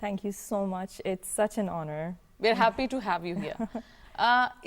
Thank you so much. It's such an honor. We're happy to have you here.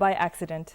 by accident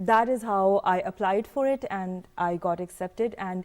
That is how I applied for it and I got accepted. And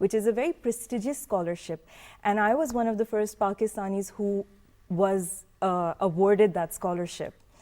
which is a very prestigious scholarship. And I was one of the first Pakistanis who was awarded that scholarship.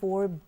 $4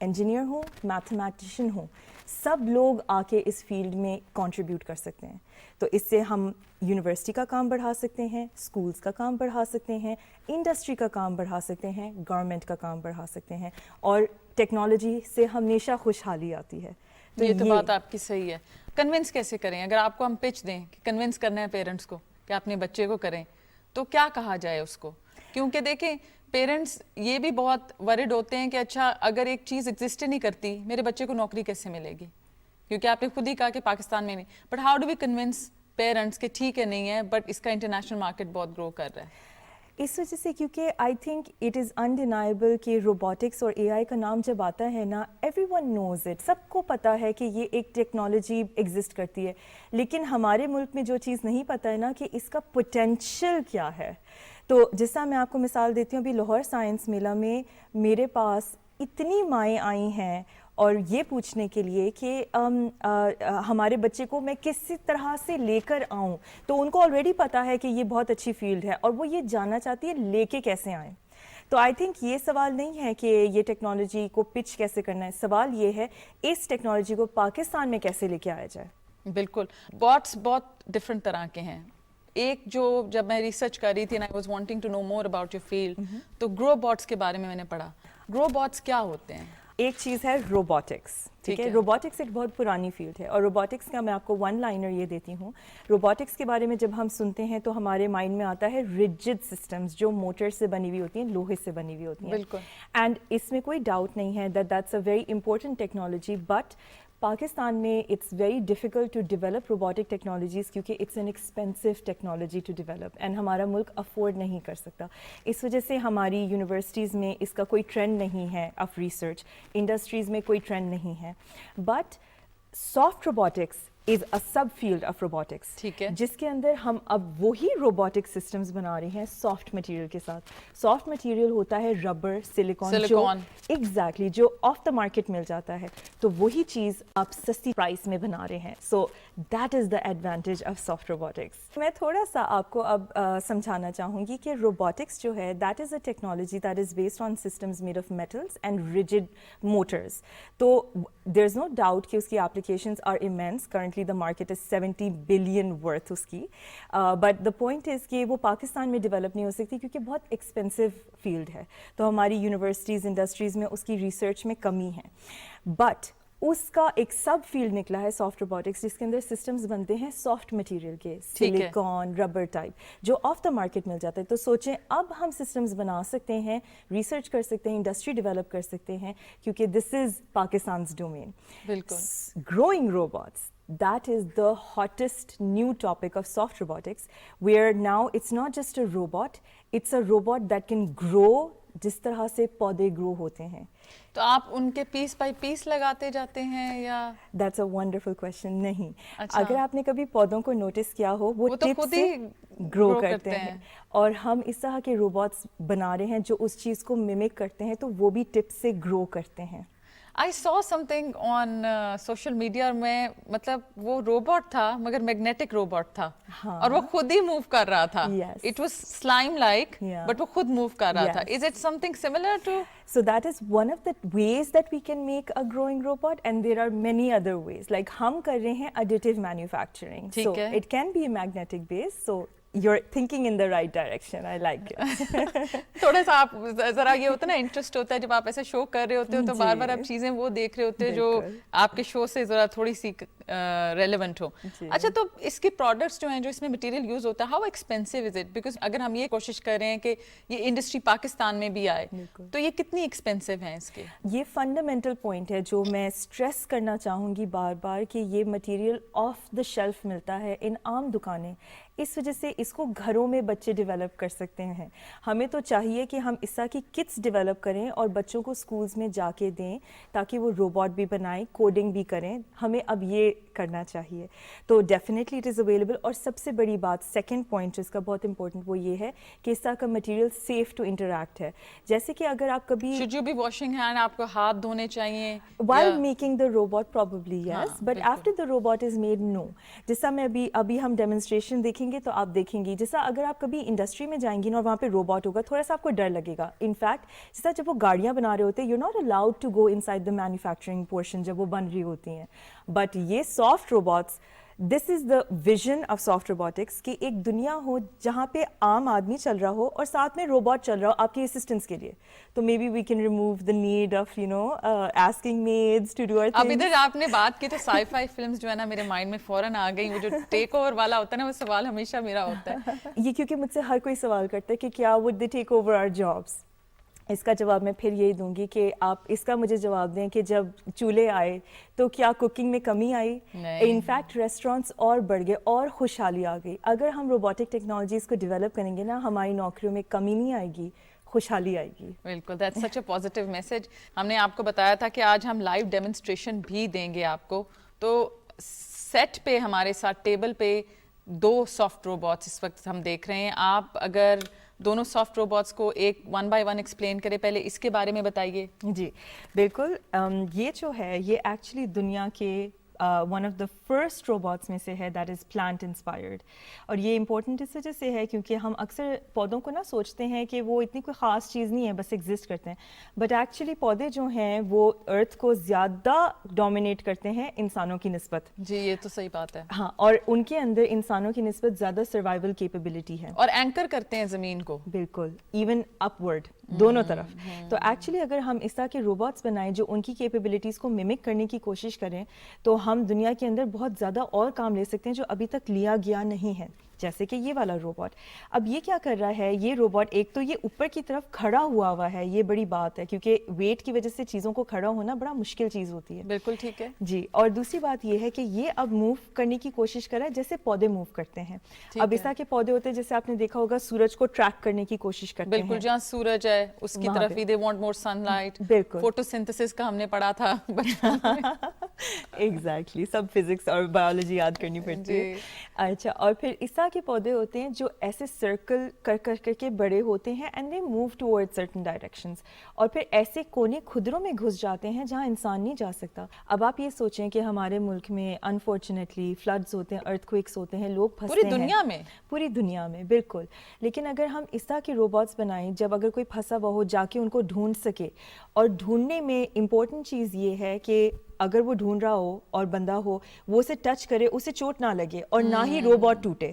engineer ہوں, mathematician ہوں, سب لوگ آ کے اس field میں contribute کر سکتے ہیں. تو اس سے ہم یونیورسٹی کا کام بڑھا سکتے ہیں, اسکولس کا کام بڑھا سکتے ہیں, انڈسٹری کا کام بڑھا سکتے ہیں, گورنمنٹ کا کام بڑھا سکتے ہیں, اور ٹیکنالوجی سے ہمیشہ خوشحالی آتی ہے. یہ تو بات آپ کی صحیح ہے. کنونس کیسے کریں؟ اگر آپ کو ہم پچ دیں کہ کنونس کرنا ہے پیرنٹس کو کہ اپنے بچے کو کریں, تو کیا کہا جائے اس کو؟ کیونکہ دیکھیں پیرنٹس یہ بھی بہت ورڈ ہوتے ہیں کہ اچھا اگر ایک چیز ایگزسٹ نہیں کرتی میرے بچے کو نوکری کیسے ملے گی, کیونکہ آپ نے خود ہی کہا کہ پاکستان میں نہیں. But how do we convince parents کہ ٹھیک ہے نہیں ہے بٹ اس کا انٹرنیشنل مارکیٹ بہت گرو کر رہا ہے؟ اس وجہ سے کیونکہ I think it is undeniable کہ روبوٹکس اور اے آئی کا نام جب آتا ہے نا, ایوری ون نوز اٹ, سب کو پتہ ہے کہ یہ ایک ٹیکنالوجی ایگزسٹ کرتی ہے, لیکن ہمارے ملک میں جو چیز نہیں پتہ ہے نا کہ اس کا پوٹینشیل کیا ہے. تو جس طرح میں آپ کو مثال دیتی ہوں, ابھی لاہور سائنس میلہ میں میرے پاس اتنی مائیں آئی ہیں اور یہ پوچھنے کے لیے کہ ہمارے بچے کو میں کس طرح سے لے کر آؤں, تو ان کو آلریڈی پتہ ہے کہ یہ بہت اچھی فیلڈ ہے اور وہ یہ جاننا چاہتی ہے لے کے کیسے آئیں. تو آئی تھنک یہ سوال نہیں ہے کہ یہ ٹیکنالوجی کو پچ کیسے کرنا ہے, سوال یہ ہے اس ٹیکنالوجی کو پاکستان میں کیسے لے کے آیا جائے. بالکل. باٹس بہت ڈفرینٹ طرح کے ہیں. ایک جو جب میں ریسرچ کر رہی تھی and I was wanting to know more about your field, تو گرو باٹس کے بارے میں نے پڑھا. گرو باٹس کیا ہوتے ہیں؟ ایک چیز ہے روبوٹکس, ٹھیک ہے. روبوٹکس ایک بہت پرانی فیلڈ ہے, اور روبوٹکس کا میں آپ کو ون لائنر یہ دیتی ہوں. روبوٹکس کے بارے میں جب ہم سنتے ہیں تو ہمارے مائنڈ میں آتا ہے ریجڈ سسٹمز جو موٹر سے بنی ہوئی ہوتی ہیں, لوہے سے بنی ہوئی ہوتی ہیں. بالکل. اینڈ اس میں کوئی ڈاؤٹ نہیں ہے that's a very important technology, but Pakistan میں it's very difficult to develop robotic technologies کیونکہ it's an expensive technology to develop, and ہمارا ملک افورڈ نہیں کر سکتا. اس وجہ سے ہماری یونیورسٹیز میں اس کا کوئی ٹرینڈ نہیں ہے آف ریسرچ, انڈسٹریز میں کوئی ٹرینڈ نہیں ہے. But soft robotics is a sub field of robotics, ٹھیک ہے, جس کے اندر ہم اب وہی روبوٹک سسٹمز بنا رہے ہیں سافٹ مٹیریل کے ساتھ. سافٹ مٹیریل ہوتا ہے ربر, سلیکون, ایگزیکٹلی جو آف دا مارکیٹ مل جاتا ہے, تو وہی چیز آپ سستی پرائس میں بنا رہے ہیں. So that is the advantage of soft robotics. میں تھوڑا سا آپ کو اب سمجھانا چاہوں گی کہ روبوٹکس جو ہے that is a technology that is based on systems made of metals and rigid motors. تو دیر از نو ڈاؤٹ کہ اس کی applications are immense. Currently the market is 70 billion worth اس کی, but the point is کہ وہ پاکستان میں develop نہیں ہو سکتی کیونکہ بہت ایکسپینسو فیلڈ ہے, تو ہماری یونیورسٹیز انڈسٹریز میں اس کی ریسرچ میں کمی ہے. بٹ اس کا ایک سب فیلڈ نکلا ہے سافٹ روبوٹکس, جس کے اندر سسٹمز بنتے ہیں سافٹ مٹیریل کے, سلیکون, ربر ٹائپ, جو آف دا مارکیٹ مل جاتا ہے. تو سوچیں اب ہم سسٹمز بنا سکتے ہیں, ریسرچ کر سکتے ہیں, انڈسٹری ڈیولپ کر سکتے ہیں, کیونکہ دس از پاکستان's ڈومین. بالکل. Growing robots, that is the hottest new topic of soft robotics, where now it's not just a robot, it's a robot that can grow جس طرح سے پودے گرو ہوتے ہیں. تو آپ ان کے پیس بائی پیس لگاتے جاتے ہیں یا؟ That's a wonderful question. نہیں, اگر آپ نے کبھی پودوں کو نوٹس کیا ہو وہ ٹپ سے گرو کرتے ہیں, اور ہم اس طرح کے روبوٹس بنا رہے ہیں جو اس چیز کو ممک کرتے ہیں, تو وہ بھی ٹپ سے گرو کرتے ہیں. I saw something on social media, اور میں مطلب وہ روبوٹ تھا مگر میگنیٹک روبوٹ تھا, اور وہ خود ہی موو کر رہا تھا. It was slime like, but وہ خود موو کر رہا تھا. Is it something similar to? So that is one of the ways that we can make a growing robot, and there are many other ways. Like ہم کر رہے ہیں additive manufacturing, so it can be a magnetic base. So you're thinking in the right direction. I like it. تھوڑا سا آپ ذرا یہ ہوتا ہے نا, انٹرسٹ ہوتا ہے جب آپ ایسے شو کر رہے ہوتے ہو تو بار بار آپ چیزیں وہ دیکھ رہے ہوتے ہیں جو آپ کے شو سے ذرا تھوڑی سی ریلیونٹ ہو. اچھا, تو اس کے پروڈکٹس جو ہیں جو اس میں مٹیریل یوز ہوتا ہے, how expensive is it? Because اگر ہم یہ کوشش کر رہے ہیں کہ یہ انڈسٹری پاکستان میں بھی آئے, تو یہ کتنی ایکسپینسو ہیں اس کے؟ یہ فنڈامنٹل پوائنٹ ہے جو میں اسٹریس کرنا چاہوں گی بار بار, کہ یہ مٹیریل آف دا شیلف ملتا ہے ان عام دکانیں. اس وجہ سے اس کو گھروں میں بچے ڈیولپ کر سکتے ہیں. ہمیں تو چاہیے کہ ہم اس طرح کی کٹس ڈیولپ کریں اور بچوں کو اسکولز میں جا کے دیں تاکہ وہ روبوٹ بھی بنائیں, کوڈنگ بھی کریں. ہمیں اب یہ کرنا چاہیے. تو ڈیفینیٹلی اٹ از اویلیبل. اور سب سے بڑی بات سیکنڈ پوائنٹ جو اس کا بہت امپورٹنٹ وہ یہ ہے کہ اس طرح کا مٹیریل سیف ٹو انٹریکٹ ہے. جیسے کہ اگر آپ کبھی should you be washing hand, آپ کو ہاتھ دھونے چاہیے while making the robot probably yes, but after the robot is made no. جیسا میں ابھی ہم ڈیمونسٹریشن دیکھیں گے تو آپ دیکھیں گی جیسا اگر آپ کبھی انڈسٹری میں جائیں گی نا اور وہاں پہ روبوٹ ہوگا تھوڑا سا آپ کو ڈر لگے گا. انفیکٹ جیسا جب وہ گاڑیاں بنا رہے ہوتے ہیں you're not allowed to go inside the manufacturing portion جب وہ بن رہی ہوتی ہیں. بٹ یہ soft robots, this is the vision of soft robotics کہ ایک دنیا ہو جہاں پہ عام آدمی چل رہا ہو اور ساتھ میں روبوٹ چل رہا ہو آپ کی اسسٹنس کے لیے. تو maybe we can remove the need of asking maids to do our اب things. ادھر آپ نے بات کی تو سائی فائی فلمز جو ہے نا میرے مائنڈ میں فوراً آ گئی. وہ جو ٹیک اوور والا ہوتا ہے نا وہ سوال ہمیشہ میرا ہوتا ہے. یہ کیونکہ مجھ سے ہر کوئی سوال کرتا ہے کہ کیا would they take over our jobs. اس کا جواب میں پھر یہی دوں گی کہ آپ اس کا مجھے جواب دیں کہ جب چولہے آئے تو کیا کوکنگ میں کمی آئی؟ انفیکٹ ریسٹورینٹس اور بڑھ گئے اور خوشحالی آ گئی. اگر ہم روبوٹک ٹیکنالوجیز کو ڈیولپ کریں گے نا ہماری نوکریوں میں کمی نہیں آئے گی, خوشحالی آئے گی. بالکل, that's such a positive message. ہم نے آپ کو بتایا تھا کہ آج ہم لائیو ڈیمونسٹریشن بھی دیں گے آپ کو. تو سیٹ پہ ہمارے ساتھ ٹیبل پہ 2 سافٹ روبوٹس اس وقت ہم دیکھ رہے ہیں. آپ اگر دونوں سافٹ روبوٹس کو ایک 1 by 1 ایکسپلین کرے, پہلے اس کے بارے میں بتائیے. جی بالکل, یہ جو ہے یہ ایکچولی دنیا کے one of the first robots میں سے ہے دیٹ از پلانٹ انسپائرڈ. اور یہ امپورٹنٹ اس وجہ سے ہے کیونکہ ہم اکثر پودوں کو نا سوچتے ہیں کہ وہ اتنی کوئی خاص چیز نہیں ہے, بس ایگزسٹ کرتے ہیں. بٹ ایکچولی پودے جو ہیں وہ ارتھ کو زیادہ ڈومینیٹ کرتے ہیں انسانوں کی نسبت. جی یہ تو صحیح بات ہے. ہاں, اور ان کے اندر انسانوں کی نسبت زیادہ سروائیول کیپیبلٹی ہے اور اینکر کرتے ہیں زمین کو. بالکل, ایون اپ ورڈ دونوں طرف. تو ایکچولی اگر ہم اس طرح کے روبوٹس بنائیں جو ان کی کیپیبلٹیز کو ممک کرنے کی کوشش کریں تو ہم دنیا کے اندر بہت زیادہ اور کام لے سکتے ہیں جو ابھی تک لیا گیا نہیں ہے. جیسے کہ یہ والا روبوٹ اب یہ کیا کر رہا ہے, یہ روبوٹ ایک تو یہ اوپر کی طرف کھڑا ہوا ہے, یہ بڑی بات ہے کیونکہ ویٹ کی وجہ سے چیزوں کو کھڑا ہونا بڑا مشکل چیز ہوتی ہے. بالکل ٹھیک ہے جی. اور دوسری بات یہ ہے کہ یہ اب موو کرنے کی کوشش کر رہا ہے جیسے پودے موو کرتے ہیں. اب اس طرح کے پودے ہوتے ہیں جیسے آپ نے دیکھا ہوگا سورج کو ٹریک کرنے کی کوشش کرتے ہیں. بالکل, جہاں سورج ہے اس کی طرف ہی they want more sun light. بالکل, فوٹوسنتھسس کا ہم نے پڑھا تھا. ایگزیکٹلی, سب فزکس اور بایولوجی یاد کرنی پڑتی ہے. اچھا, اور پھر اس طرح کے پودے ہوتے ہیں جو ایسے سرکل کر کے بڑے ہوتے ہیں and they move toward certain directions, اور پھر ایسے کونے خدروں میں گھس جاتے ہیں جہاں انسان نہیں جا سکتا. اب آپ یہ سوچیں کہ ہمارے ملک میں انفارچونیٹلی فلڈز ہوتے ہیں, ارتھ کوئکس ہوتے ہیں, لوگ پھنستے ہیں پوری دنیا میں. بالکل, لیکن اگر ہم اس طرح کے روبوٹس بنائیں جب اگر کوئی پھنسا ہوا ہو جا کے ان کو ڈھونڈ سکے, اور ڈھونڈنے میں امپورٹنٹ چیز یہ ہے کہ اگر وہ ڈھونڈ رہا ہو اور بندہ ہو وہ اسے ٹچ کرے, اسے چوٹ نہ لگے اور نہ ہی روبوٹ ٹوٹے.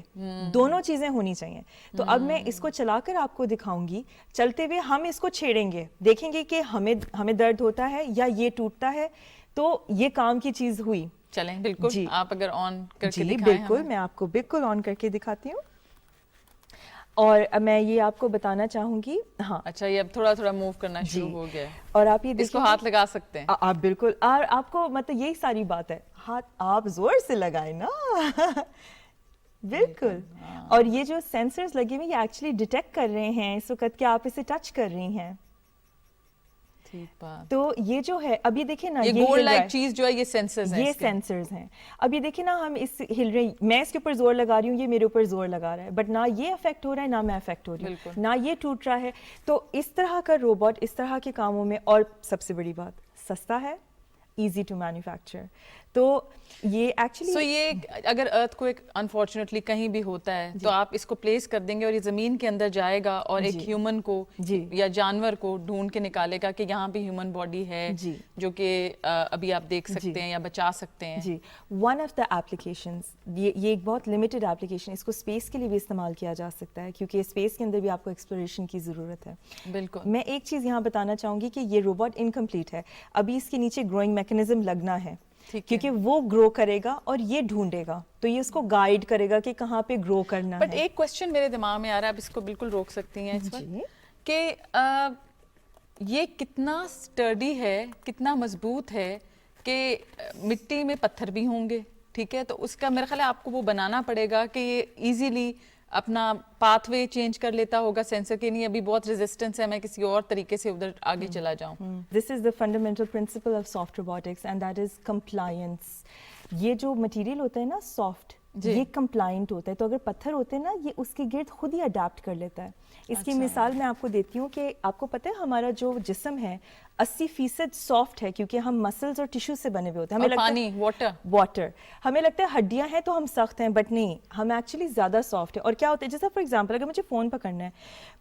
دونوں چیزیں ہونی چاہیے. تو اب میں اس کو چلا کر آپ کو دکھاؤں گی, چلتے ہوئے ہم اس کو چھیڑیں گے, دیکھیں گے کہ ہمیں درد ہوتا ہے یا یہ ٹوٹتا ہے, تو یہ کام کی چیز ہوئی. چلیں بالکل, آپ اگر آن کر کے جی دکھائیں. بالکل, میں آپ کو بالکل آن کر کے دکھاتی ہوں. اور میں یہ آپ کو بتانا چاہوں گی. ہاں اچھا, یہ اب تھوڑا تھوڑا موو کرنا شروع ہو گیا ہے. اور آپ یہ اس کو ہاتھ لگا سکتے ہیں آپ بالکل, اور آپ کو مطلب یہی ساری بات ہے, ہاتھ آپ زور سے لگائیں نا. بالکل, اور یہ جو سینسرز لگے ہوئے یہ ایکچولی ڈیٹیکٹ کر رہے ہیں اس وقت کہ آپ اسے ٹچ کر رہی ہیں. تو یہ جو ہے اب یہ دیکھیں نا, یہ گولڈ لائک چیز جو ہے یہ سینسرز ہیں, یہ سینسرز ہیں. اب یہ دیکھیں نا, ہم اس ہل رہے, میں اس کے اوپر زور لگا رہی ہوں, یہ میرے اوپر زور لگا رہا ہے, بٹ نہ یہ افیکٹ ہو رہا ہے نہ میں افیکٹ ہو رہی ہوں, نہ یہ ٹوٹ رہا ہے. تو اس طرح کا روبوٹ اس طرح کے کاموں میں, اور سب سے بڑی بات سستا ہے, ایزی ٹو مینوفیکچر. تو یہ ایکچولی یہ اگر ارتھ کو ایک انفارچونیٹلی کہیں بھی ہوتا ہے تو آپ اس کو پلیس کر دیں گے اور یہ زمین کے اندر جائے گا اور ایک ہیومن کو یا جانور کو ڈھونڈ کے نکالے گا کہ یہاں بھی ہیومن باڈی ہے جو کہ ابھی آپ دیکھ سکتے ہیں یا بچا سکتے ہیں. جی, ون آف دا ایپلیکیشنز, یہ ایک بہت لمیٹڈ ایپلیکیشن, اس کو اسپیس کے لیے بھی استعمال کیا جا سکتا ہے کیونکہ اسپیس کے اندر بھی آپ کو ایکسپلوریشن کی ضرورت ہے. بالکل, میں ایک چیز یہاں بتانا چاہوں گی کہ یہ روبوٹ انکمپلیٹ ہے, ابھی اس کے نیچے گروئنگ میکینزم لگنا ہے کیونکہ وہ گرو کرے گا اور یہ ڈھونڈے گا, تو یہ اس کو گائیڈ کرے گا کہ کہاں پہ گرو کرنا ہے. بٹ ایک کوسچن میرے دماغ میں آ رہا ہے, آپ اس کو بالکل روک سکتی ہیں اس وقت, کہ یہ کتنا سٹرڈی ہے, کتنا مضبوط ہے کہ مٹی میں پتھر بھی ہوں گے, ٹھیک ہے, تو اس کا میرا خیال ہے آپ کو وہ بنانا پڑے گا کہ یہ ایزیلی اپنا پاتھ وے چینج کر لیتا ہوگا سینسر کے, نہیں ابھی بہت ریزسٹنس ہے, میں کسی اور طریقے سے ادھر آگے چلا جاؤں. This is the fundamental principle of soft robotics and that is compliance. یہ جو مٹیریل ہوتا ہے نا سافٹ, یہ کمپلائنٹ ہوتا ہے, تو اگر پتھر ہوتے ہیں نا یہ اس کے گرد خود ہی اڈیپٹ کر لیتا ہے. اس کی مثال میں آپ کو دیتی ہوں کہ آپ کو پتہ ہے ہمارا جو جسم ہے 80% سافٹ ہے کیونکہ ہم مسلز اور ٹیشو سے بنے ہوئے ہوتے ہیں. ہمیں لگتا ہے واٹر, ہمیں لگتا ہے ہڈیاں ہیں تو ہم سخت ہیں, بٹ نہیں, ہم ایکچولی زیادہ سافٹ ہے. اور کیا ہوتا ہے جیسا فار ایگزامپل اگر مجھے فون پکڑنا ہے,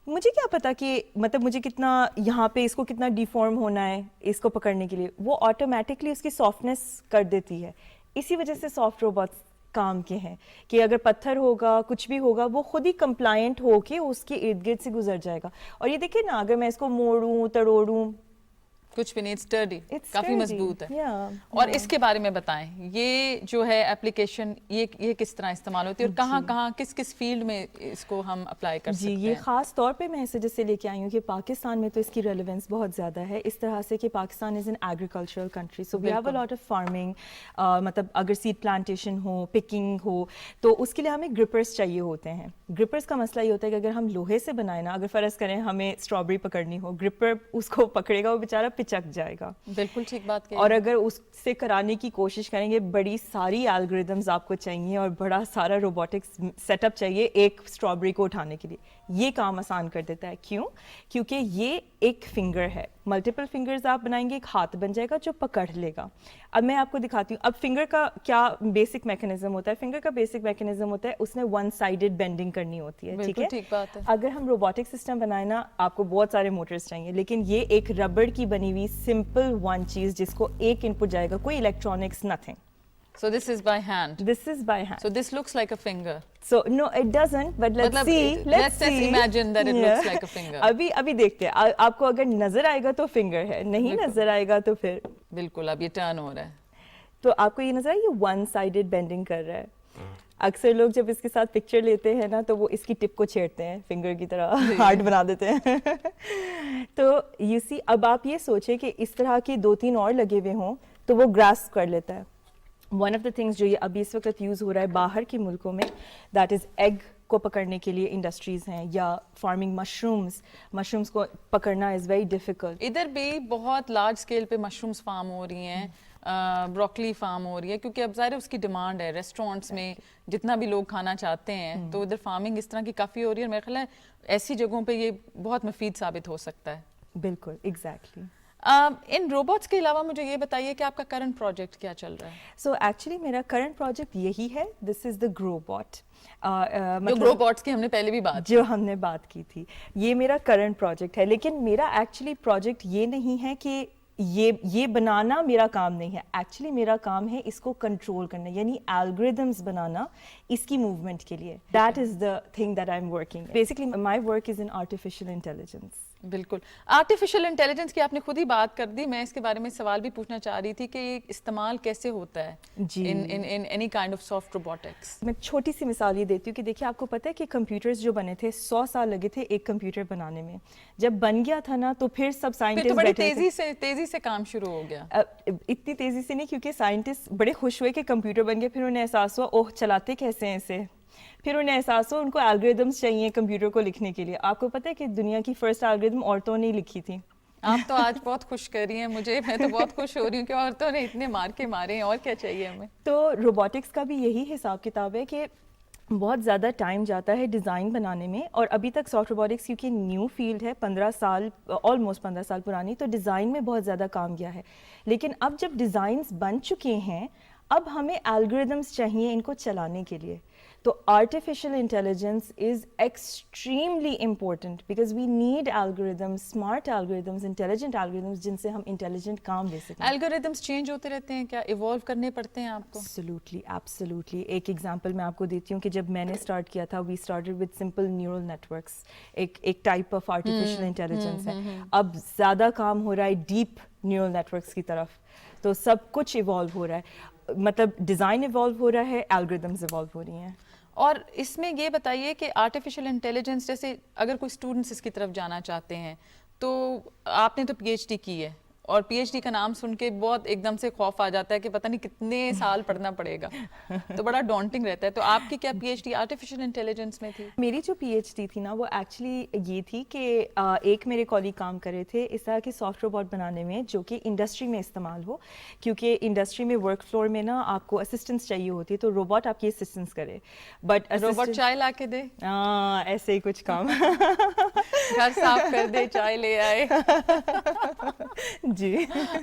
مجھے کیا پتا کہ مطلب مجھے کتنا یہاں پہ اس کو کتنا ڈیفارم ہونا ہے اس کو پکڑنے کے لیے, وہ آٹومیٹکلی اس کی سافٹنیس کر دیتی ہے. اسی وجہ سے سافٹ روبوٹس کام کے ہیں کہ اگر پتھر ہوگا کچھ بھی ہوگا وہ خود ہی کمپلائنٹ ہو کے اس کے ارد گرد سے گزر جائے گا. اور یہ دیکھیں نا اگر میں اس کو موڑوں تڑوڑوں کچھ بھی نہیں, اسٹرڈی, کافی مضبوط ہے. اور اس کے بارے میں بتائیں, یہ جو ہے اپلیکیشن یہ کس طرح استعمال ہوتی ہے اور کہاں کہاں کس کس فیلڈ میں اس کو ہم اپلائی کر سکتے ہیں؟ جی, یہ خاص طور پہ میں اس وجہ سے لے کے آئی ہوں کہ پاکستان میں تو اس کی ریلیونس بہت زیادہ ہے, اس طرح سے کہ Pakistan is an agricultural country, so we have a lot of farming. مطلب اگر سیڈ پلانٹیشن ہو, پکنگ ہو, تو اس کے لیے ہمیں گرپرس چاہیے ہوتے ہیں. گرپرس کا مسئلہ یہ ہوتا ہے کہ اگر ہم لوہے سے بنائیں نا, اگر فرض کریں ہمیں اسٹرابری پکڑنی ہو, گرپر اس کو پکڑے گا, وہ بیچارہ پچک جائے گا. بالکل ٹھیک بات کہی. اور اگر اس سے کرانے کی کوشش کریں گے, بڑی ساری الگوریدمز آپ کو چاہیے اور بڑا سارا روبوٹکس سیٹ اپ چاہیے ایک اسٹرابری کو اٹھانے کے لیے. یہ کام آسان کر دیتا ہے. کیوں؟ کیونکہ یہ ایک فنگر ہے, ملٹیپل فنگرز آپ بنائیں گے, ایک ہاتھ بن جائے گا جو پکڑ لے گا. اب میں آپ کو دکھاتی ہوں. اب فنگر کا کیا بیسک میکینزم ہوتا ہے؟ فنگر کا بیسک میکینزم ہوتا ہے اس نے ون سائڈڈ بینڈنگ کرنی ہوتی ہے. ٹھیک ہے, ٹھیک بات ہے. اگر ہم روبوٹک سسٹم بنائیں نا, آپ کو بہت سارے موٹرز چاہیے, لیکن یہ ایک ربڑ کی بنی ہوئی سمپل ون چیز جس کو ایک ان پٹ جائے گا, کوئی electronics, nothing. So this is by hand. This is by hand. So this looks like a finger. So no, it doesn't. But let's see. Let's just imagine that it looks like a finger. ابھی دیکھتے ہیں. آپ کو اگر نظر آئے گا تو finger ہے, نہیں نظر آئے گا تو پھر بالکل اب یہ ٹرن ہو رہا ہے. تو آپ کو یہ نظر آئے یہ ون سائڈڈ بینڈنگ کر رہا ہے. اکثر لوگ جب اس کے ساتھ پکچر لیتے ہیں نا تو وہ اس کی ٹپ کو چھیڑتے ہیں, فنگر کی طرح ہارٹ بنا دیتے ہیں. تو یو سی, اب آپ یہ سوچیں کہ اس طرح کے 2-3 اور لگے ہوئے ہوں تو وہ گراسپ کر لیتا ہے. ون آف دا تھنگس جو یہ ابھی اس وقت یوز ہو رہا ہے باہر کے ملکوں میں, دیٹ از ایگ کو پکڑنے کے لیے انڈسٹریز ہیں, یا فارمنگ مشرومس کو پکڑنا از ویری ڈیفیکلٹ. ادھر بھی بہت لارج اسکیل پہ مشرومس فارم ہو رہی ہیں, بروکلی فارم ہو رہی ہے, کیونکہ اب ظاہر اس کی ڈیمانڈ ہے ریسٹورینٹس میں, جتنا بھی لوگ کھانا چاہتے ہیں تو ادھر فارمنگ اس طرح کی کافی ہو رہی ہے. میرا خیال ہے ایسی جگہوں پہ یہ بہت مفید ثابت ہو سکتا ہے. بالکل, ایگزیکٹلی. ان روبوٹس کے علاوہ مجھے یہ بتائیے کہ آپ کا کرنٹ پروجیکٹ کیا چل رہا ہے؟ سو ایکچولی میرا کرنٹ پروجیکٹ یہی ہے, دس از دا گرو بوٹ. گرو بوٹس کی ہم نے پہلے بھی بات کی تھی, یہ میرا کرنٹ پروجیکٹ ہے. لیکن میرا ایکچولی پروجیکٹ یہ نہیں ہے کہ یہ بنانا میرا کام نہیں ہے. ایکچولی میرا کام ہے اس کو کنٹرول کرنا, یعنی الگوریدمس بنانا اس کی موومنٹ کے لیے. That is the thing that I am working. Basically my work is in artificial intelligence. بالکل, آرٹیفیشیل انٹیلیجنس کی آپ نے خود ہی بات کر دی. میں اس کے بارے میں سوال بھی پوچھنا چاہ رہی تھی کہ یہ استعمال کیسے ہوتا ہے in any kind of soft robotics. میں چھوٹی سی مثال یہ دیتی ہوں کہ دیکھیے آپ کو پتہ ہے کہ کمپیوٹرز جو بنے تھے 100 سال لگے تھے ایک کمپیوٹر بنانے میں. جب بن گیا تھا نا تو پھر سب سائنٹسٹ بڑی تیزی سے کام شروع ہو گیا. اتنی تیزی سے نہیں, کیونکہ سائنٹسٹ بڑے خوش ہوئے کہ کمپیوٹر بن گیا. پھر انہیں احساس ہوا اوہ چلاتے کیسے ہیں اسے. پھر انہیں احساس ہو ان کو الگوریدمس چاہیے کمپیوٹر کو لکھنے کے لیے. آپ کو پتہ ہے کہ دنیا کی فرسٹ الگوریدم عورتوں نے لکھی تھی. آپ تو آج بہت خوش کر رہی ہیں مجھے, میں تو بہت خوش ہو رہی ہوں کہ عورتوں نے اتنے مار کے مارے ہیں, اور کیا چاہیے ہمیں. تو روبوٹکس کا بھی یہی حساب کتاب ہے کہ بہت زیادہ ٹائم جاتا ہے ڈیزائن بنانے میں. اور ابھی تک سافٹ روبوٹکس کیونکہ نیو فیلڈ ہے, 15 سال آلموسٹ 15 سال پرانی, تو ڈیزائن میں بہت زیادہ کام گیا ہے. لیکن اب جب ڈیزائنز بن چکے ہیں اب ہمیں الگوریدمس چاہیے ان کو چلانے کے لیے. تو artificial intelligence is extremely important because we need algorithms, smart algorithms, intelligent algorithms جن سے ہم انٹیلیجنٹ کام لے سکیں. الگوریدمس چینج ہوتے رہتے ہیں کیا, ایوالو کرنے پڑتے ہیں آپ کو؟ ایبسلیوٹلی. ایک ایگزامپل میں آپ کو دیتی ہوں کہ جب میں نے اسٹارٹ کیا تھا, we started with simple neural networks, ایک ٹائپ آف آرٹیفیشیل انٹیلیجنس ہے. اب زیادہ کام ہو رہا ہے ڈیپ نیورل نیٹورکس کی طرف, تو سب کچھ ایوالو ہو رہا ہے, مطلب ڈیزائن ایوالو ہو رہا ہے, الگوریدمز ایوالو ہو رہی ہیں. اور اس میں یہ بتائیے کہ آرٹیفیشیل انٹیلیجنس جیسے اگر کوئی اسٹوڈنٹس اس کی طرف جانا چاہتے ہیں, تو آپ نے تو پی ایچ ڈی کی ہے اور پی ایچ ڈی کا نام سن کے بہت ایک دم سے خوف آ جاتا ہے کہ پتہ نہیں کتنے سال پڑھنا پڑے گا, تو بڑا ڈانٹنگ رہتا ہے. تو آپ کی کیا P H D artificial intelligence میں تھی؟ میری جو پی ایچ ڈی تھی نا وہ ایکچولی یہ تھی کہ ایک میرے کولیگ کام کر رہے تھے اس طرح کے سافٹ روبوٹ بنانے میں جو کہ انڈسٹری میں استعمال ہو, کیونکہ انڈسٹری میں ورک فلور میں نا آپ کو اسسٹنس چاہیے ہوتی ہے, تو روبوٹ آپ کی اسسٹنس کرے. بٹ روبوٹ چائے لا کے دے, ایسے ہی کچھ کام گھر صاف کر دے, چائے لے آئے. جی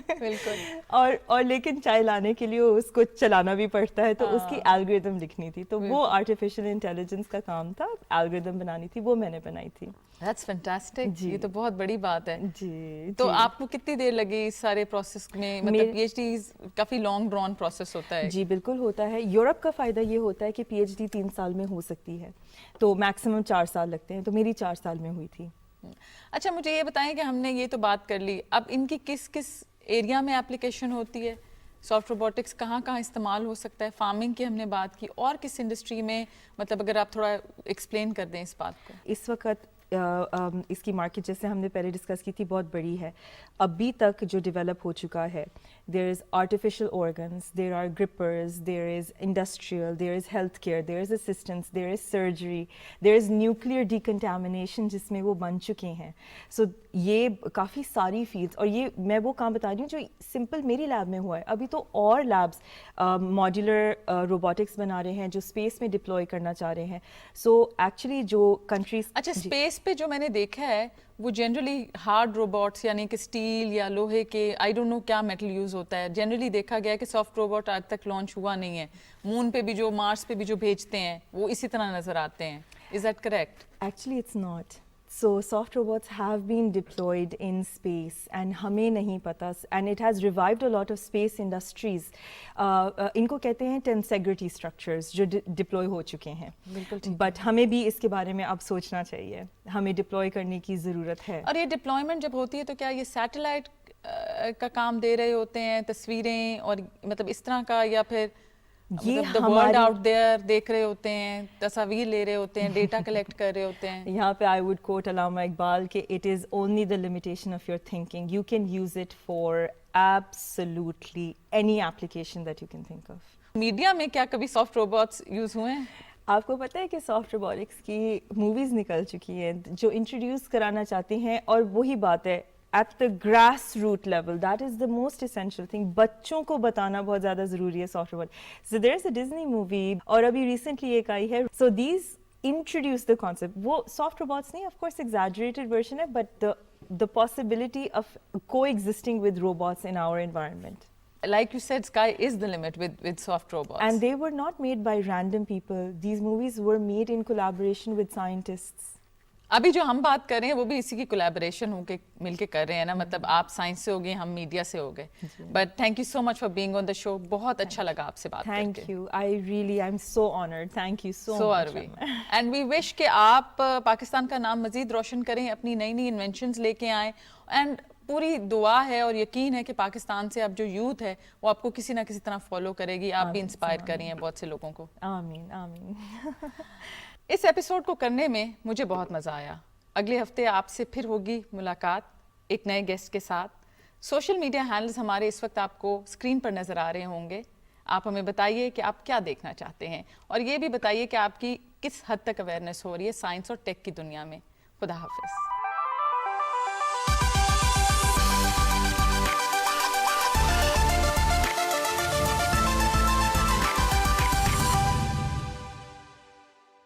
بالکل. اور لیکن چائے لانے کے لیے اس کو چلانا بھی پڑتا ہے, تو اس کی الگوریدم لکھنی تھی, تو وہ آرٹیفیشیل انٹیلیجنس کا کام تھا, الگوریدم بنانی تھی, وہ میں نے بنائی تھی. That's fantastic. یہ تو بہت بڑی بات ہے. جی. تو آپ کو کتنی دیر لگی اس سارے پروسیس میں؟ مطلب پی ایچ ڈی کافی لانگ ڈرون پروسیس ہوتا ہے. جی بالکل ہوتا ہے. یورپ کا فائدہ یہ ہوتا ہے کہ پی ایچ ڈی 3 سال میں ہو سکتی ہے, تو میکسیمم 4 سال لگتے ہیں, تو میری 4 سال میں ہوئی تھی. اچھا مجھے یہ بتائیں کہ ہم نے یہ تو بات کر لی, اب ان کی کس کس ایریا میں اپلیکیشن ہوتی ہے؟ سافٹ روبوٹکس کہاں کہاں استعمال ہو سکتا ہے؟ فارمنگ کی ہم نے بات کی, اور کس انڈسٹری میں, مطلب اگر آپ تھوڑا ایکسپلین کر دیں اس بات کو. اس وقت اس کی مارکیٹ جیسے ہم نے پہلے ڈسکس کی تھی بہت بڑی ہے. ابھی تک جو ڈیولپ ہو چکا ہے, there is artificial organs, there are grippers, there is industrial, there is health care, there is assistance, there is surgery, there is nuclear decontamination جس میں وہ بن چکے ہیں. سو یہ کافی ساری فیلڈس, اور یہ میں وہ کام بتا رہی ہوں جو سمپل میری لیب میں ہوا ہے. ابھی تو اور لیبس ماڈیولر روبوٹکس بنا رہے ہیں جو اسپیس میں ڈپلوائے کرنا چاہ رہے ہیں. سو ایکچولی جو کنٹریز, اچھا اسپیس پہ جو میں نے دیکھا ہے وہ جنرلی ہارڈ روبوٹس, یعنی کہ اسٹیل یا لوہے کے, آئی ڈونٹ نو کیا میٹل یوز ہوتا ہے. جنرلی دیکھا گیا کہ سافٹ روبوٹ آج تک لانچ ہوا نہیں ہے. مون پہ بھی جو, مارس پہ بھی جو بھیجتے ہیں وہ اسی طرح نظر آتے ہیں. Is that correct? Actually it's not. So soft robots have been deployed in space and ہمیں نہیں پتا, and it has revived a lot of space industries. ان کو کہتے ہیں tensegrity structures جو deploy ہو چکے ہیں. بٹ ہمیں بھی اس کے بارے میں اب سوچنا چاہیے, ہمیں ڈپلوائے کرنے کی ضرورت ہے. اور یہ ڈپلائمنٹ جب ہوتی ہے تو کیا یہ سیٹلائٹ کا کام دے رہے ہوتے ہیں, تصویریں اور مطلب اس طرح کا, یا پھر the world out there دیکھ رہے ہوتے ہیں, تصاویر لے رہے ہوتے ہیں, ڈیٹا کلیکٹ کر رہے ہوتے ہیں؟ یہاں پہ I would quote علامہ اقبال کہ it is only the limitation of your thinking. You can use it for absolutely any application that you can think of. Media میں کیا کبھی سافٹ روبوٹس یوز ہوئے ہیں؟ آپ کو پتہ ہے کہ سافٹ روبوٹکس کی موویز نکل چکی ہیں جو انٹروڈیوس کرانا چاہتے ہیں, اور وہی بات ہے at the grassroots level, that is the most essential thing. بچوں کو بتانا بہت زیادہ ضروری ہے soft robot. So there is a Disney movie, اور ابھی recently ایک آئی ہے. So these introduce the concept. وہ سافٹ روبوٹس نہیں, of course exaggerated version ہے, but the possibility of coexisting with robots in our environment. Like you said, sky is the limit with soft robots. And they were not made by random people. These movies were made in collaboration with scientists. ابھی جو ہم بات کر رہے ہیں وہ بھی اسی کی کولیبریشن ہو کے مل کے کر رہے ہیں نا, مطلب آپ سائنس سے ہو گئے, ہم میڈیا سے ہو گئے. But thank you so much for being on the show. بہت اچھا لگا آپ سے بات کر کے. Thank you. I'm so honored. Thank you so much. So are we. And we wish کہ آپ پاکستان کا نام مزید روشن کریں, اپنی نئی نئی انوینشنز لے کے آئیں, اینڈ پوری دعا ہے اور یقین ہے کہ پاکستان سے اب جو یوتھ ہے وہ آپ کو کسی نہ کسی طرح فالو کرے گی. آپ بھی انسپائر کر رہی ہیں بہت سے لوگوں کو. آمین آمین. اس ایپیسوڈ کو کرنے میں مجھے بہت مزہ آیا. اگلے ہفتے آپ سے پھر ہوگی ملاقات ایک نئے گیسٹ کے ساتھ. سوشل میڈیا ہینڈلز ہمارے اس وقت آپ کو اسکرین پر نظر آ رہے ہوں گے. آپ ہمیں بتائیے کہ آپ کیا دیکھنا چاہتے ہیں, اور یہ بھی بتائیے کہ آپ کی کس حد تک اویئرنیس ہو رہی ہے سائنس اور ٹیک کی دنیا میں. خدا حافظ.